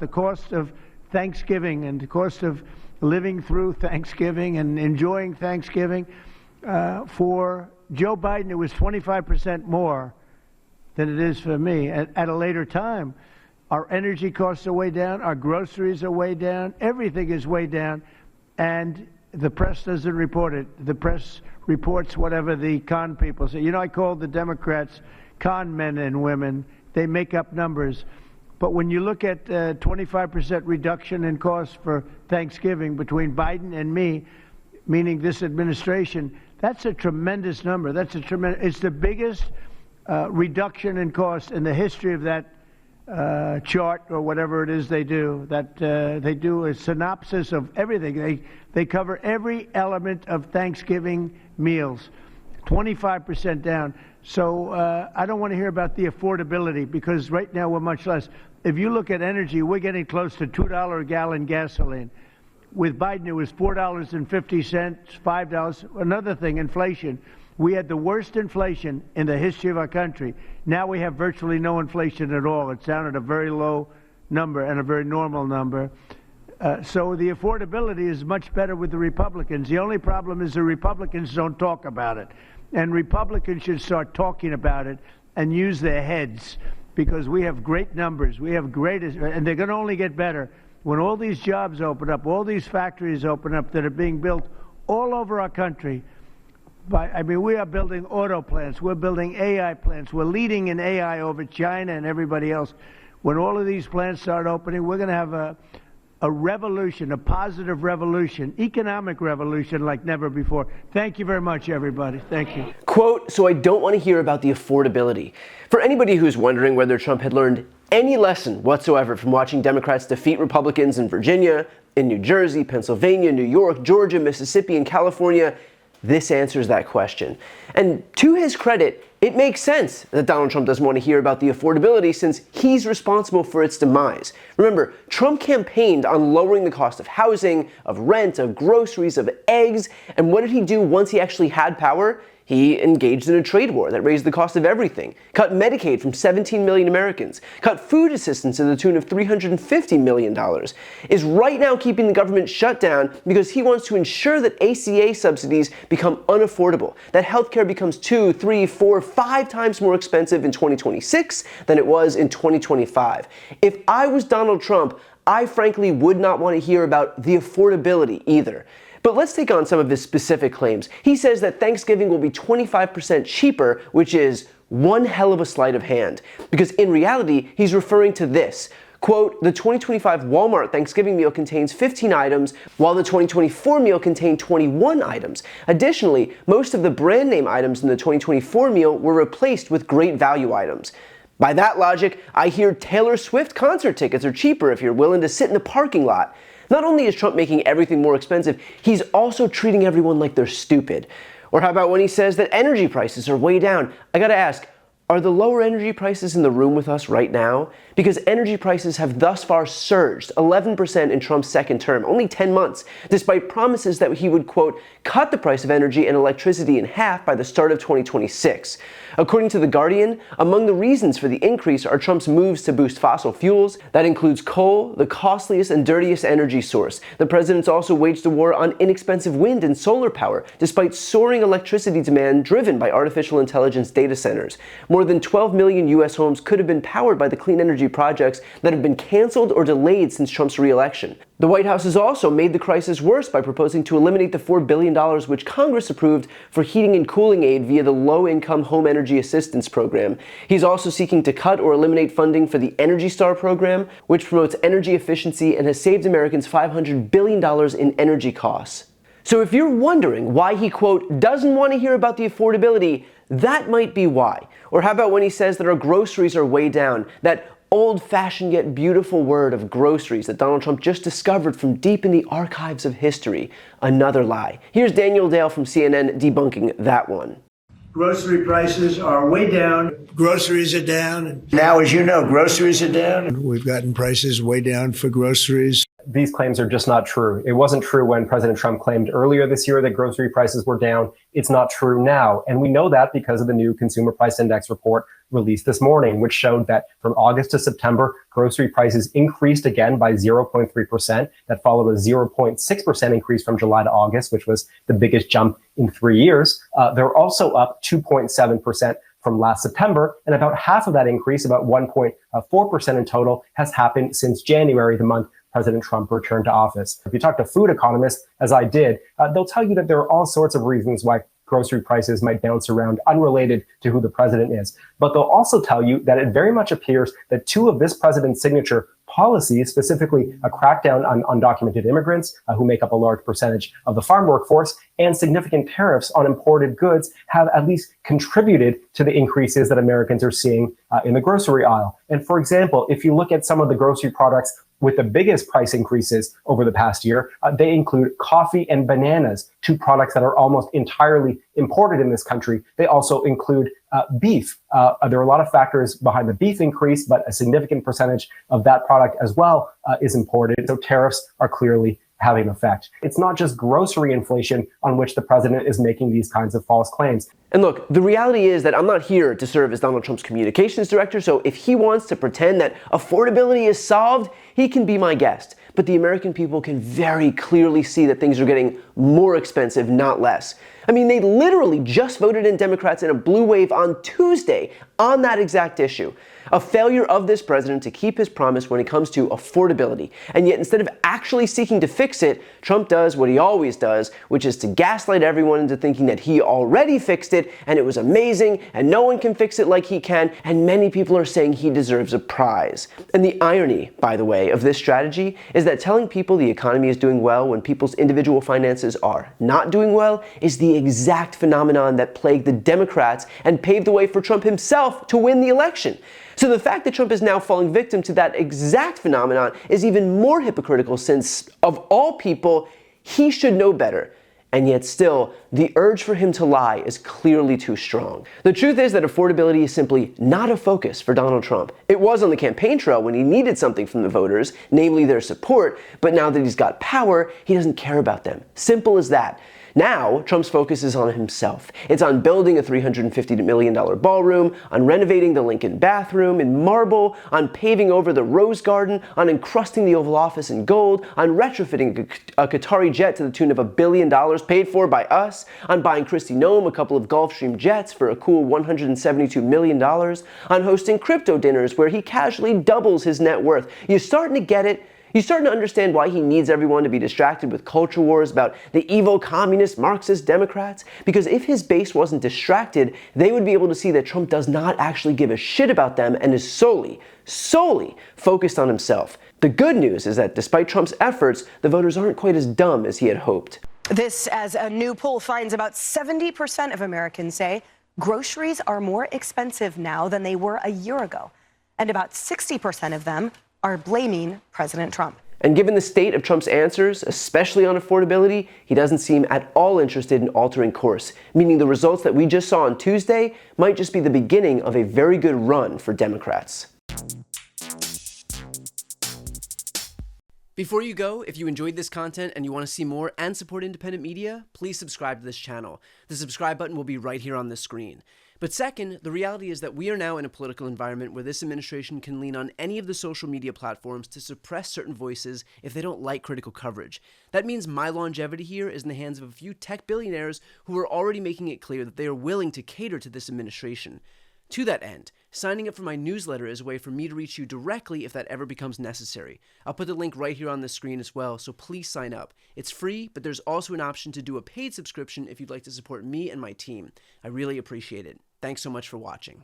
the cost of Thanksgiving and the cost of living through Thanksgiving and enjoying Thanksgiving. For Joe Biden, it was 25% more than it is for me at a later time. Our energy costs are way down. Our groceries are way down. Everything is way down. And the press doesn't report it. The press reports whatever the con people say. You know, I call the Democrats con men and women. They make up numbers. But when you look at 25% reduction in costs for Thanksgiving between Biden and me, meaning this administration, that's a tremendous number. It's the biggest reduction in cost in the history of that chart or whatever it is they do. They do a synopsis of everything. They cover every element of Thanksgiving meals. 25% down. So I don't want to hear about the affordability because right now we're much less. If you look at energy, we're getting close to $2 a gallon gasoline. With Biden, it was $4.50, $5. Another thing, inflation. We had the worst inflation in the history of our country. Now we have virtually no inflation at all. It's down at a very low number and a very normal number. So the affordability is much better with the Republicans. The only problem is the Republicans don't talk about it. And Republicans should start talking about it and use their heads because we have great numbers. We have and they're going to only get better when all these jobs open up, all these factories open up that are being built all over our country. We are building auto plants. We're building AI plants. We're leading in AI over China and everybody else. When all of these plants start opening, we're going to have a revolution, a positive revolution, economic revolution like never before. Thank you very much, everybody. Thank you. Quote, so I don't want to hear about the affordability. For anybody who's wondering whether Trump had learned any lesson whatsoever from watching Democrats defeat Republicans in Virginia, in New Jersey, Pennsylvania, New York, Georgia, Mississippi, and California, this answers that question. And to his credit, it makes sense that Donald Trump doesn't want to hear about the affordability since he's responsible for its demise. Remember, Trump campaigned on lowering the cost of housing, of rent, of groceries, of eggs, and what did he do once he actually had power? He engaged in a trade war that raised the cost of everything, cut Medicaid from 17 million Americans, cut food assistance to the tune of $350 million, is right now keeping the government shut down because he wants to ensure that ACA subsidies become unaffordable, that healthcare becomes 2, 3, 4, 5 times more expensive in 2026 than it was in 2025. If I was Donald Trump, I frankly would not want to hear about the affordability either. But let's take on some of his specific claims. He says that Thanksgiving will be 25% cheaper, which is one hell of a sleight of hand. Because in reality, he's referring to this. Quote, the 2025 Walmart Thanksgiving meal contains 15 items, while the 2024 meal contained 21 items. Additionally, most of the brand name items in the 2024 meal were replaced with great value items. By that logic, I hear Taylor Swift concert tickets are cheaper if you're willing to sit in the parking lot. Not only is Trump making everything more expensive, he's also treating everyone like they're stupid. Or how about when he says that energy prices are way down? I gotta ask, are the lower energy prices in the room with us right now? Because energy prices have thus far surged 11% in Trump's second term, only 10 months, despite promises that he would, quote, cut the price of energy and electricity in half by the start of 2026. According to The Guardian, among the reasons for the increase are Trump's moves to boost fossil fuels. That includes coal, the costliest and dirtiest energy source. The president's also waged a war on inexpensive wind and solar power, despite soaring electricity demand driven by artificial intelligence data centers. More than 12 million U.S. homes could have been powered by the clean energy projects that have been canceled or delayed since Trump's re-election. The White House has also made the crisis worse by proposing to eliminate the $4 billion which Congress approved for heating and cooling aid via the Low-Income Home Energy Assistance Program. He's also seeking to cut or eliminate funding for the Energy Star program, which promotes energy efficiency and has saved Americans $500 billion in energy costs. So if you're wondering why he, quote, doesn't want to hear about the affordability, that might be why. Or how about when he says that our groceries are way down, that old-fashioned yet beautiful word of groceries that Donald Trump just discovered from deep in the archives of history. Another lie. Here's Daniel Dale from CNN debunking that one. Grocery prices are way down. Groceries are down. Now, as you know, groceries are down. We've gotten prices way down for groceries. These claims are just not true. It wasn't true when President Trump claimed earlier this year that grocery prices were down. It's not true now. And we know that because of the new Consumer Price Index report released this morning, which showed that from August to September, grocery prices increased again by 0.3%. That followed a 0.6% increase from July to August, which was the biggest jump in 3 years. They're also up 2.7% from last September, and about half of that increase, about 1.4% in total, has happened since January, the month President Trump returned to office. If you talk to food economists, as I did, they'll tell you that there are all sorts of reasons why grocery prices might bounce around unrelated to who the president is. But they'll also tell you that it very much appears that two of this president's signature policies, specifically a crackdown on undocumented immigrants who make up a large percentage of the farm workforce, and significant tariffs on imported goods, have at least contributed to the increases that Americans are seeing in the grocery aisle. And for example, if you look at some of the grocery products with the biggest price increases over the past year, they include coffee and bananas, two products that are almost entirely imported in this country. They also include beef. There are a lot of factors behind the beef increase, but a significant percentage of that product as well is imported. So tariffs are clearly having an effect. It's not just grocery inflation on which the president is making these kinds of false claims. And look, the reality is that I'm not here to serve as Donald Trump's communications director, so if he wants to pretend that affordability is solved, he can be my guest. But the American people can very clearly see that things are getting more expensive, not less. I mean, they literally just voted in Democrats in a blue wave on Tuesday on that exact issue. A failure of this president to keep his promise when it comes to affordability. And yet, instead of actually seeking to fix it, Trump does what he always does, which is to gaslight everyone into thinking that he already fixed it and it was amazing and no one can fix it like he can, and many people are saying he deserves a prize. And the irony, by the way, of this strategy is that telling people the economy is doing well when people's individual finances are not doing well is the exact phenomenon that plagued the Democrats and paved the way for Trump himself to win the election. So the fact that Trump is now falling victim to that exact phenomenon is even more hypocritical since, of all people, he should know better. And yet still, the urge for him to lie is clearly too strong. The truth is that affordability is simply not a focus for Donald Trump. It was on the campaign trail when he needed something from the voters, namely their support, but now that he's got power, he doesn't care about them. Simple as that. Now, Trump's focus is on himself. It's on building a $350 million ballroom, on renovating the Lincoln bathroom in marble, on paving over the Rose Garden, on encrusting the Oval Office in gold, on retrofitting a Qatari jet to the tune of $1 billion paid for by us, on buying Kristi Noem a couple of Gulfstream jets for a cool $172 million, on hosting crypto dinners where he casually doubles his net worth. You're starting to get it. You're starting to understand why he needs everyone to be distracted with culture wars about the evil communist Marxist Democrats? Because if his base wasn't distracted, they would be able to see that Trump does not actually give a shit about them and is solely focused on himself. The good news is that despite Trump's efforts, the voters aren't quite as dumb as he had hoped. This as a new poll finds about 70% of Americans say groceries are more expensive now than they were a year ago. And about 60% of them are blaming President Trump. And given the state of Trump's answers, especially on affordability, he doesn't seem at all interested in altering course, meaning the results that we just saw on Tuesday might just be the beginning of a very good run for Democrats. Before you go, if you enjoyed this content and you want to see more and support independent media, please subscribe to this channel. The subscribe button will be right here on the screen. But second, the reality is that we are now in a political environment where this administration can lean on any of the social media platforms to suppress certain voices if they don't like critical coverage. That means my longevity here is in the hands of a few tech billionaires who are already making it clear that they are willing to cater to this administration. To that end, signing up for my newsletter is a way for me to reach you directly if that ever becomes necessary. I'll put the link right here on the screen as well, so please sign up. It's free, but there's also an option to do a paid subscription if you'd like to support me and my team. I really appreciate it. Thanks so much for watching.